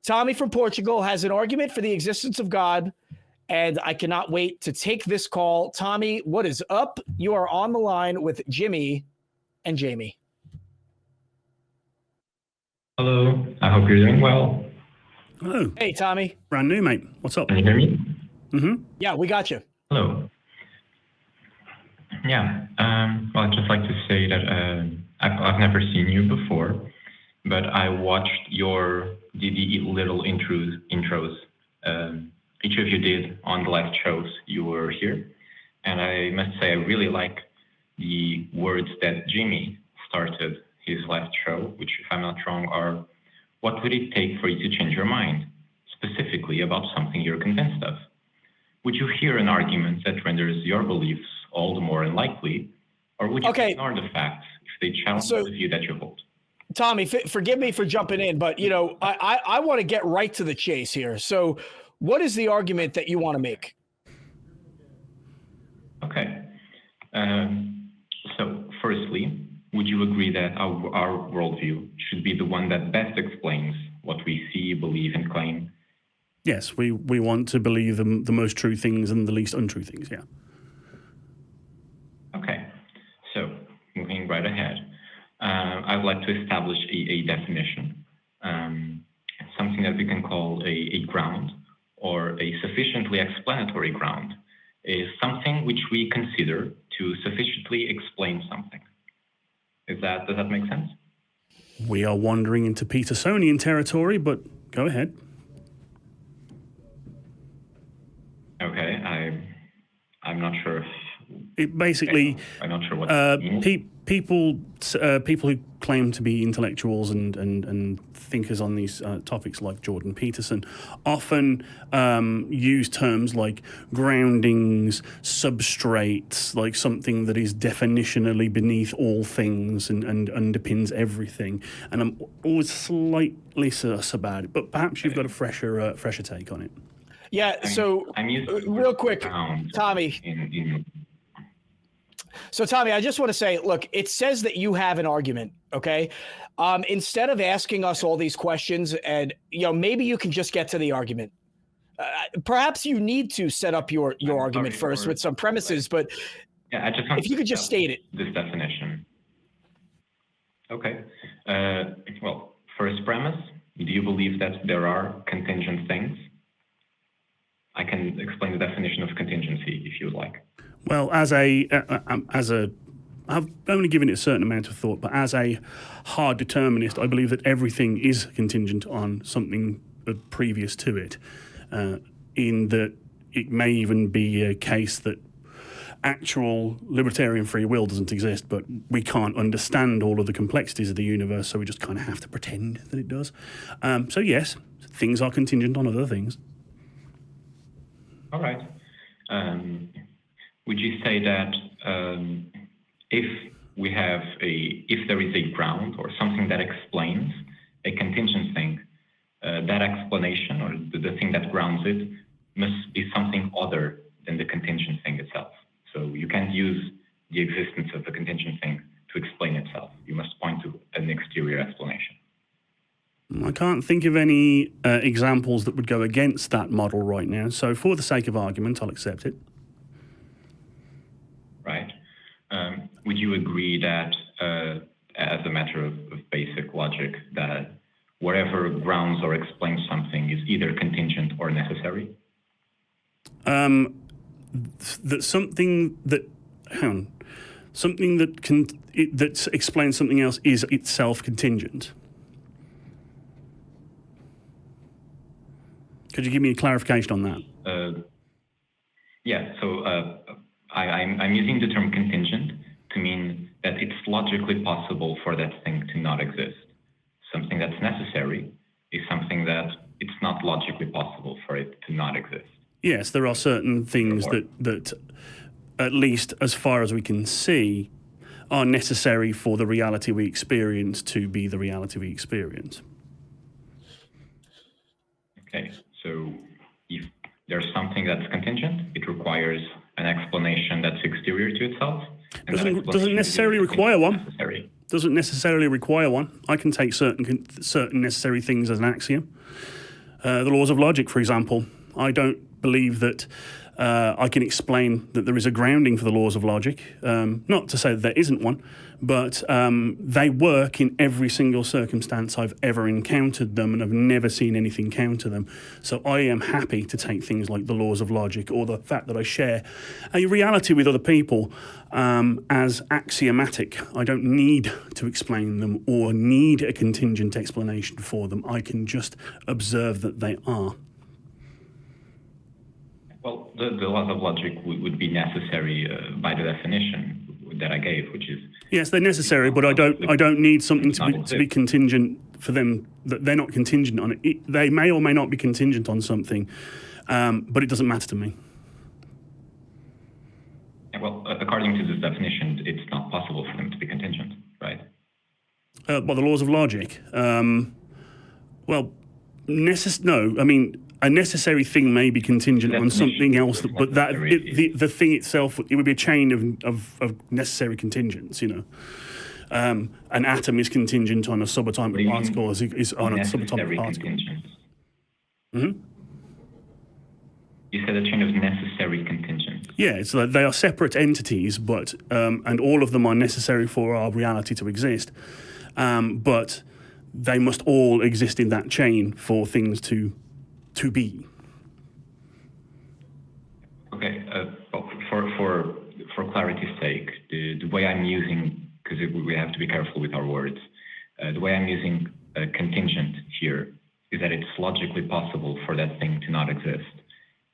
Tommy from Portugal has an argument for the existence of God, and I cannot wait to take this call. Tommy, what is up? You are on the line with Jimmy and Jamie. Hello, I hope you're doing well. Hello. Hey, Tommy. Brand new, mate. What's up? Can you hear me? Mm-hmm. Yeah, we got you. Hello. Yeah, well, I'd just like to say that I've never seen you before, but I watched the little intros each of you did on the last shows you were here. And I must say, I really like the words that Jimmy started his last show, which, if I'm not wrong, are, what would it take for you to change your mind, specifically about something you're convinced of? Would you hear an argument that renders your beliefs all the more unlikely, or would you ignore the facts if they challenge the view that you hold? Tommy, forgive me for jumping in, but I want to get right to the chase here. So what is the argument that you want to make? Okay. So firstly, would you agree that our worldview should be the one that best explains what we see, believe, and claim? Yes, we want to believe the most true things and the least untrue things, yeah. Okay. So moving right ahead, I'd like to establish a definition, something that we can call a ground, or a sufficiently explanatory ground, is something which we consider to sufficiently explain something. Does that make sense? We are wandering into Petersonian territory, but go ahead. Okay, I'm not sure. It basically, I'm not sure what people who claim to be intellectuals and thinkers on these topics, like Jordan Peterson, often use terms like groundings, substrates, like something that is definitionally beneath all things and underpins everything. And I'm always slightly sus about it, but perhaps you've got a fresher take on it. Yeah. So real quick, Tommy. So, Tommy, I just want to say, look, it says that you have an argument, okay? Instead of asking us all these questions and, maybe you can just get to the argument. Perhaps you need to set up your argument first with some premises, but I just want if you could just state it. This definition. Okay. Well, first premise, do you believe that there are contingent things? I can explain the definition of contingency if you would like. Well, I've only given it a certain amount of thought, but as a hard determinist, I believe that everything is contingent on something previous to it, in that it may even be a case that actual libertarian free will doesn't exist, but we can't understand all of the complexities of the universe, so we just kind of have to pretend that it does. So yes, things are contingent on other things. All right. Would you say that if there is a ground or something that explains a contingent thing, that explanation or the thing that grounds it must be something other than the contingent thing itself? So you can't use the existence of the contingent thing to explain itself. You must point to an exterior explanation. I can't think of any examples that would go against that model right now. So for the sake of argument, I'll accept it. Right. Would you agree that, as a matter of basic logic, that whatever grounds or explains something is either contingent or necessary? That something that that explains something else is itself contingent. Could you give me a clarification on that? Yeah. So I'm using the term contingent to mean that it's logically possible for that thing to not exist. Something that's necessary is something that it's not logically possible for it to not exist. Yes, there are certain things that, at least as far as we can see, are necessary for the reality we experience to be the reality we experience. Okay, so if there's something that's contingent, it requires an explanation that's exterior to itself. Doesn't necessarily require one. Necessary. Doesn't necessarily require one. I can take certain necessary things as an axiom. The laws of logic, for example. I don't believe that I can explain that there is a grounding for the laws of logic. Not to say that there isn't one, but they work in every single circumstance I've ever encountered them, and I've never seen anything counter them. So I am happy to take things like the laws of logic or the fact that I share a reality with other people as axiomatic. I don't need to explain them or need a contingent explanation for them. I can just observe that they are. Well, the laws of logic would be necessary by the definition that I gave, which is... Yes, they're necessary, but I don't need something to be contingent for them. That they're not contingent on it. They may or may not be contingent on something, but it doesn't matter to me. Well, according to this definition, it's not possible for them to be contingent, right? By the laws of logic. Well, no. I mean, a necessary thing may be contingent on something else, but the thing itself, it would be a chain of necessary contingents, you know. An atom is contingent on a subatomic particle, is on a subatomic particle. Mm-hmm. You said a chain of necessary contingents. Yeah, so they are separate entities, but and all of them are necessary for our reality to exist, but they must all exist in that chain for things to be. Okay, well, for clarity's sake, the way I'm using, because we have to be careful with our words, the way I'm using contingent here is that it's logically possible for that thing to not exist.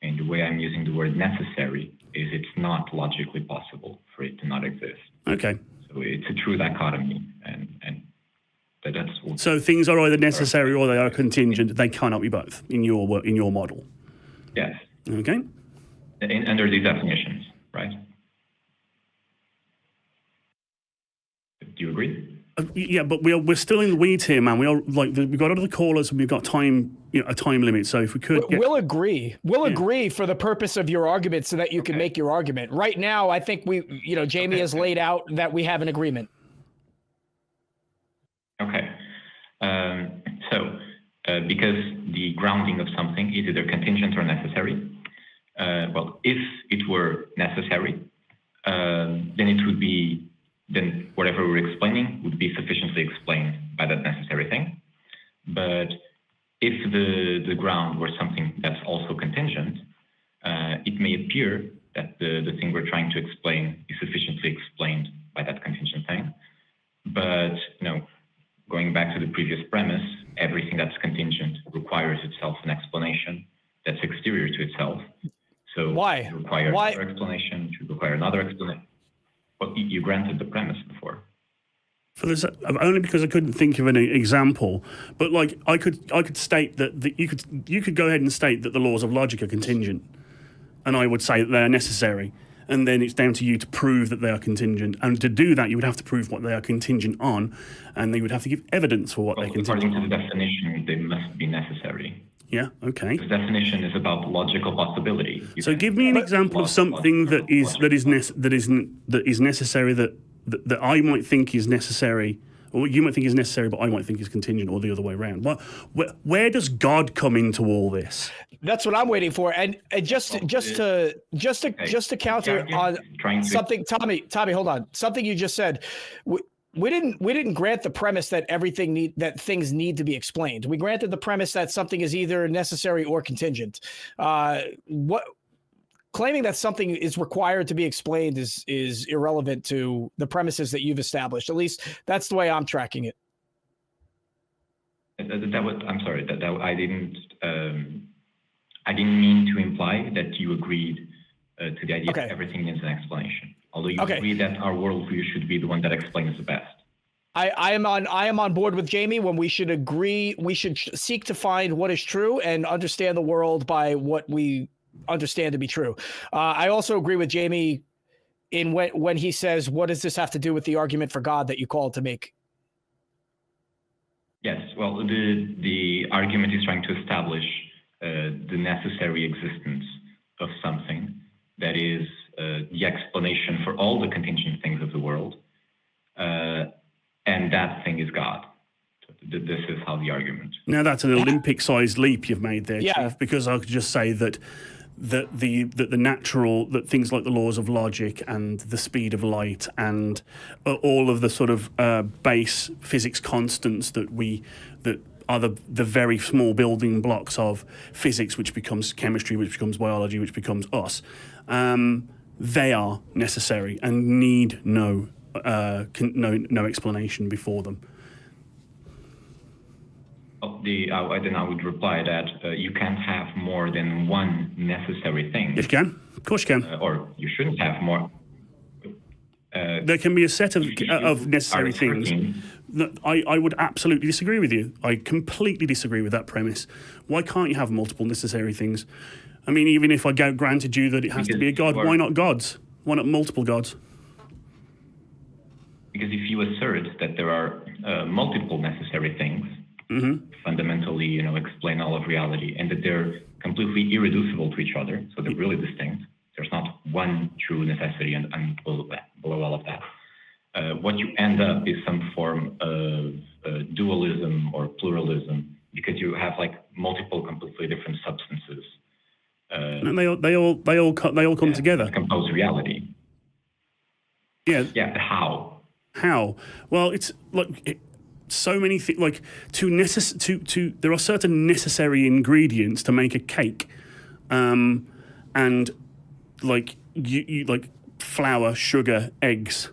And the way I'm using the word necessary is it's not logically possible for it to not exist. Okay. So it's a true dichotomy, and that's what... So things are either necessary or they are contingent. They cannot be both in your model. Yes. Okay. Under these definitions, right? Do you agree? Yeah, but we're still in the weeds here, man. We've got other callers and we've got time, a time limit. So if we could, we'll agree. We'll agree for the purpose of your argument, so that you can make your argument. Right now, I think Jamie has laid out that we have an agreement. Okay. Because the grounding of something is either contingent or necessary. Well, if it were necessary, then it would be. Then whatever we're explaining would be sufficiently explained by that necessary thing. But if the ground were something that's also contingent, it may appear that the thing we're trying to explain is sufficiently explained by that contingent thing. But going back to the previous premise, everything that's contingent requires itself an explanation that's exterior to itself. So why? It requires another explanation, it should require another explanation. Well, you granted the premise before. For this, only because I couldn't think of an example. But I could state that you could go ahead and state that the laws of logic are contingent, and I would say that they are necessary. And then it's down to you to prove that they are contingent. And to do that, you would have to prove what they are contingent on, and they would have to give evidence for what they're contingent on. According to the definition, they must be necessary. Yeah, okay. The definition is about logical possibility. So give me an example of something that is necessary that I might think is necessary, or you might think is necessary, but I might think is contingent, or the other way around. Where does God come into all this? That's what I'm waiting for. And just to counter on something, Tommy, hold on. Something you just said. We didn't grant the premise that things need to be explained. We granted the premise that something is either necessary or contingent. Claiming that something is required to be explained is irrelevant to the premises that you've established. At least that's the way I'm tracking it. I'm sorry. I didn't mean to imply that you agreed to the idea that everything needs an explanation. Although you agree that our worldview should be the one that explains the best. I am on board with Jamie when we should agree. We should seek to find what is true and understand the world by what we understand to be true. I also agree with Jamie in when he says, "What does this have to do with the argument for God that you called to make?" Yes. Well, the argument is trying to establish the necessary existence of something that is the explanation for all the contingent things of the world, and that thing is God. This is how the argument. Now, Now that's an Olympic-sized leap you've made there, Yeah. Chief, because I could just say that the natural, that things like the laws of logic and the speed of light and all of the sort of base physics constants that are the very small building blocks of physics, which becomes chemistry, which becomes biology, which becomes us. They are necessary and need no explanation before them. Then I would reply that you can't have more than one necessary thing. Yes, you can. Of course you can. Or you shouldn't have more. There can be a set of necessary things. I would absolutely disagree with you. I completely disagree with that premise. Why can't you have multiple necessary things? I mean, even if I granted you that it has to be a god, why not gods? Why not multiple gods? Because if you assert that there are multiple necessary things, fundamentally, explain all of reality, and that they're completely irreducible to each other, so they're really distinct. There's not one true necessity and below all of that. What you end up is some form of dualism or pluralism, because you have multiple completely different substances. And they all come together. Compose reality. Yeah. Yeah. How? Well, it's so many things. There are certain necessary ingredients to make a cake, and you flour, sugar, eggs,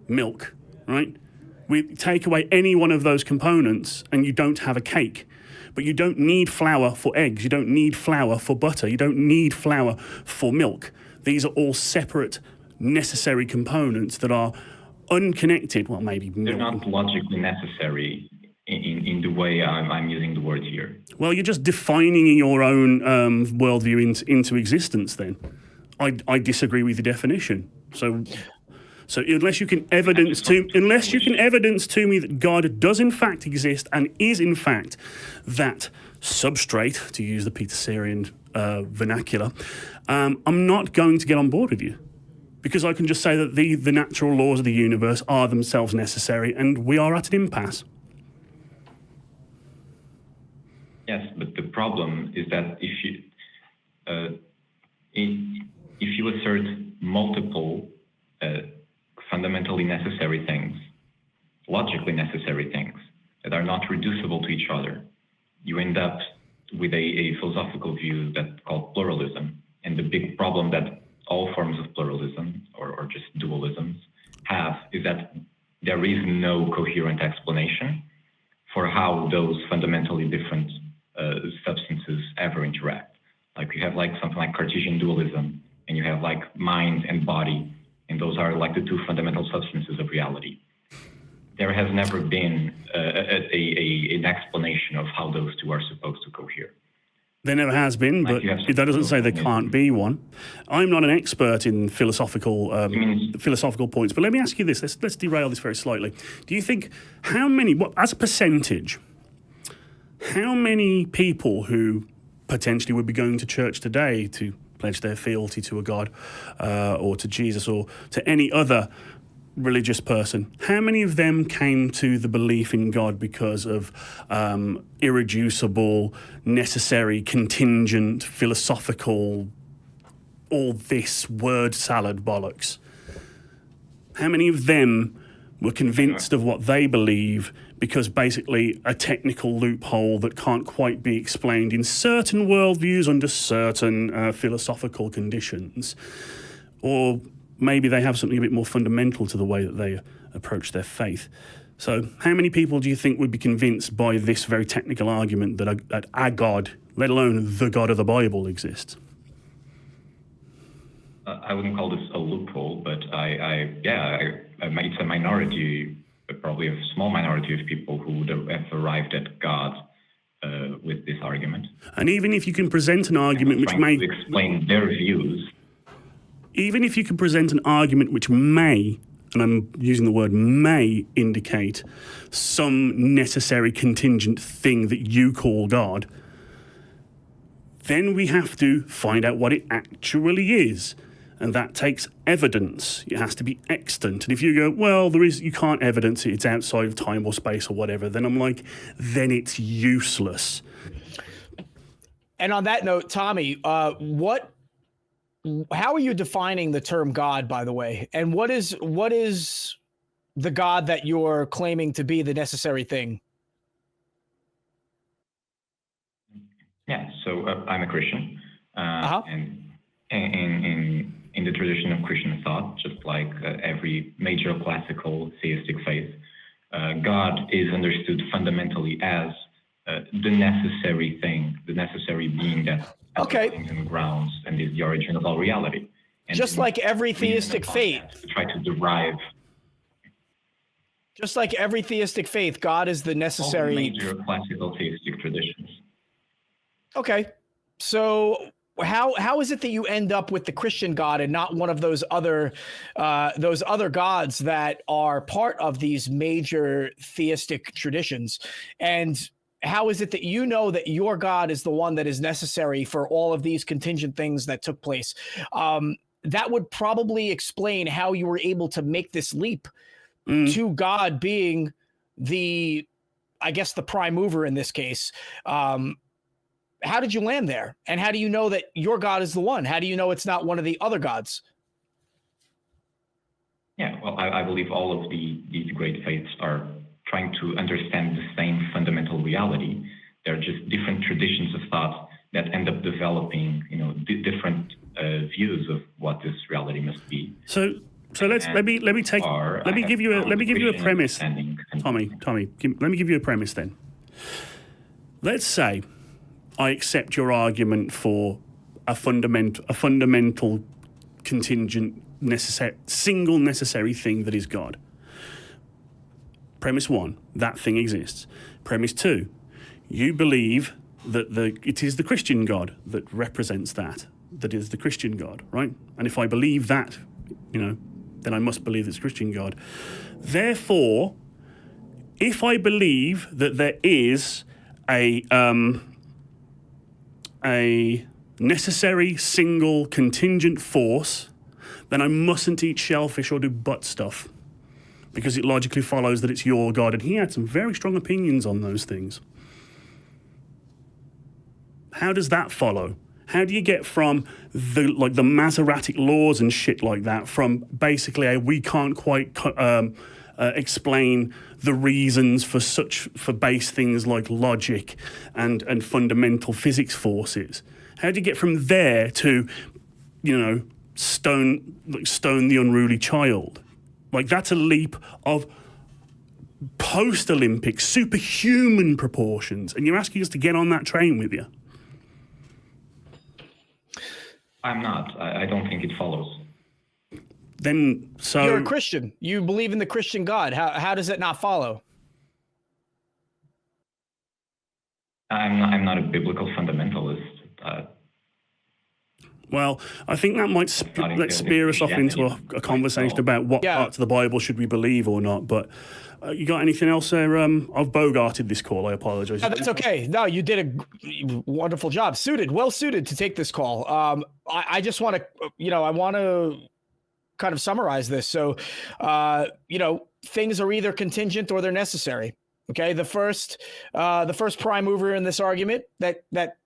milk, right? We take away any one of those components and you don't have a cake. But you don't need flour for eggs. You don't need flour for butter. You don't need flour for milk. These are all separate, necessary components that are unconnected. Well, maybe they're not logically necessary in the way I'm using the word here. Well, you're just defining your own worldview into existence. Then, I disagree with the definition. So unless you can evidence to me that God does in fact exist and is in fact that substrate, to use the Peterserian vernacular, I'm not going to get on board with you, because I can just say that the natural laws of the universe are themselves necessary, and we are at an impasse. Yes, but the problem is that if you assert multiple fundamentally necessary things, logically necessary things that are not reducible to each other, you end up with a philosophical view that's called pluralism. And the big problem that all forms of pluralism or just dualisms have is that there is no coherent explanation for how those fundamentally different substances ever interact. Like you have something like Cartesian dualism, and you have mind and body, and those are the two fundamental substances of reality. There has never been an explanation of how those two are supposed to cohere. There never has been, but that doesn't say there can't be one. I'm not an expert in philosophical points, but let me ask you this. Let's derail this very slightly. Do you think as a percentage, how many people who potentially would be going to church today to pledge their fealty to a God or to Jesus or to any other religious person, how many of them came to the belief in God because of irreducible, necessary, contingent, philosophical, all this word salad bollocks? How many of them were convinced of what they believe because basically a technical loophole that can't quite be explained in certain worldviews under certain philosophical conditions? Or maybe they have something a bit more fundamental to the way that they approach their faith. So how many people do you think would be convinced by this very technical argument that our God, let alone the God of the Bible, exists? I wouldn't call this a loophole, but it's a minority, probably a small minority of people who would have arrived at God with this argument. And even if you can present an argument which may explain their views, even if you can present an argument which may, and I'm using the word may, indicate some necessary contingent thing that you call God, then we have to find out what it actually is. And that takes evidence. It has to be extant. And if you go, well, you can't evidence it, it's outside of time or space or whatever, then I'm like, then it's useless. And on that note, Tommy, how are you defining the term God, by the way? And what is the God that you're claiming to be the necessary thing? Yeah, so I'm a Christian, and in the tradition of Christian thought, just like every major classical theistic faith, God is understood fundamentally as the necessary thing, the necessary being that underlines and grounds and is the origin of all reality. And just like every theistic faith, to try to derive. Just like every theistic faith, God is the necessary. All the major classical theistic traditions. Okay, so how is it that you end up with the Christian God and not one of those other gods that are part of these major theistic traditions? And how is it that you know that your God is the one that is necessary for all of these contingent things that took place? That would probably explain how you were able to make this leap to God being the prime mover in this case. How did you land there? And how do you know that your God is the one? How do you know it's not one of the other gods? Yeah, well, I believe all of these great faiths are trying to understand the same fundamental reality. They're just different traditions of thought that end up developing, different views of what this reality must be. So let me give you a premise, Tommy. Let me give you a premise then. Let's say I accept your argument for a fundamental, contingent, single necessary thing that is God. Premise 1, that thing exists. Premise 2, you believe that it is the Christian God that represents that is the Christian God, right? And if I believe that, then I must believe it's Christian God. Therefore, if I believe that there is a necessary single contingent force, then I mustn't eat shellfish or do butt stuff, because it logically follows that it's your God. And he had some very strong opinions on those things. How does that follow? How do you get from the Masoretic laws and shit like that, from basically we can't quite explain the reasons for base things like logic and fundamental physics forces? How do you get from there to, stone the unruly child? Like, that's a leap of post-Olympic superhuman proportions, and you're asking us to get on that train with you. I'm not. I don't think it follows. Then, so you're a Christian. You believe in the Christian God. How does it not follow? I'm not a biblical fundamentalist. Well, I think that might spear us off into a conversation about what parts of the Bible should we believe or not. But you got anything else there? I've bogarted this call. I apologize. No, that's okay. No, you did a wonderful job. Well suited to take this call. I just want to, I want to kind of summarize this. So, things are either contingent or they're necessary. Okay. The first prime mover in this argument that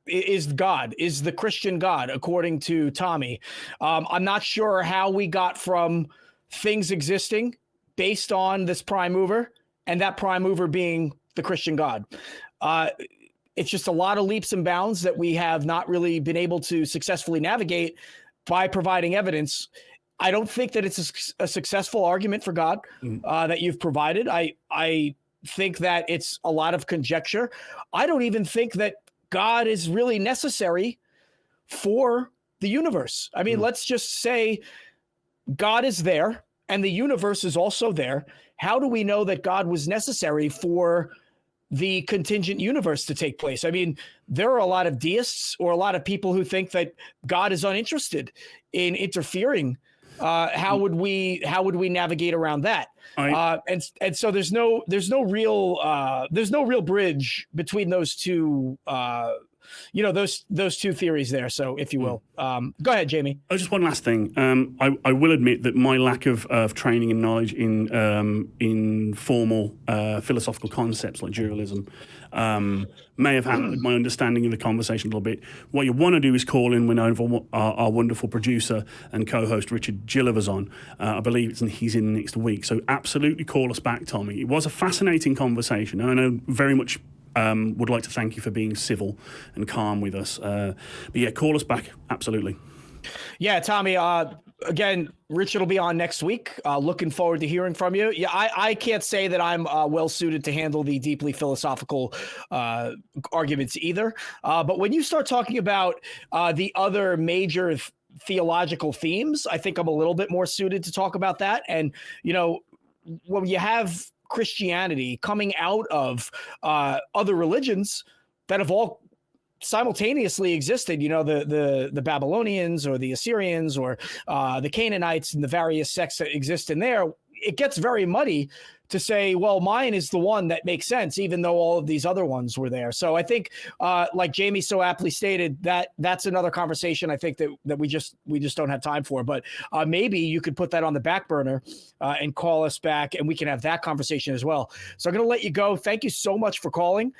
is God, is the Christian God, according to Tommy. I'm not sure how we got from things existing based on this prime mover and that prime mover being the Christian God. It's just a lot of leaps and bounds that we have not really been able to successfully navigate by providing evidence. I don't think that it's a successful argument for God that you've provided. I think that it's a lot of conjecture. I don't even think that God is really necessary for the universe. I mean, let's just say God is there and the universe is also there. How do we know that God was necessary for the contingent universe to take place? I mean, there are a lot of deists or a lot of people who think that God is uninterested in interfering how would we navigate around that? And so there's no real bridge between those two those two theories there. So if you will, go ahead, Jamie. Oh, just one last thing. I will admit that my lack of training and knowledge in formal philosophical concepts like dualism may have hampered my understanding of the conversation a little bit. What you want to do is call in when our wonderful producer and co-host Richard Gilliver's on. I believe he's in next week. So absolutely call us back, Tommy. It was a fascinating conversation. I know very much would like to thank you for being civil and calm with us. But yeah, call us back. Absolutely. Yeah, Tommy, again, Richard will be on next week. Looking forward to hearing from you. Yeah, I can't say that I'm well suited to handle the deeply philosophical arguments either. But when you start talking about the other major theological themes, I think I'm a little bit more suited to talk about that. And, when you have Christianity coming out of other religions that have all simultaneously existed, the Babylonians or the Assyrians or the Canaanites and the various sects that exist in there, it gets very muddy to say, well, mine is the one that makes sense, even though all of these other ones were there. So I think, like Jamie so aptly stated, that's another conversation I think that we just don't have time for. But maybe you could put that on the back burner and call us back, and we can have that conversation as well. So I'm going to let you go. Thank you so much for calling.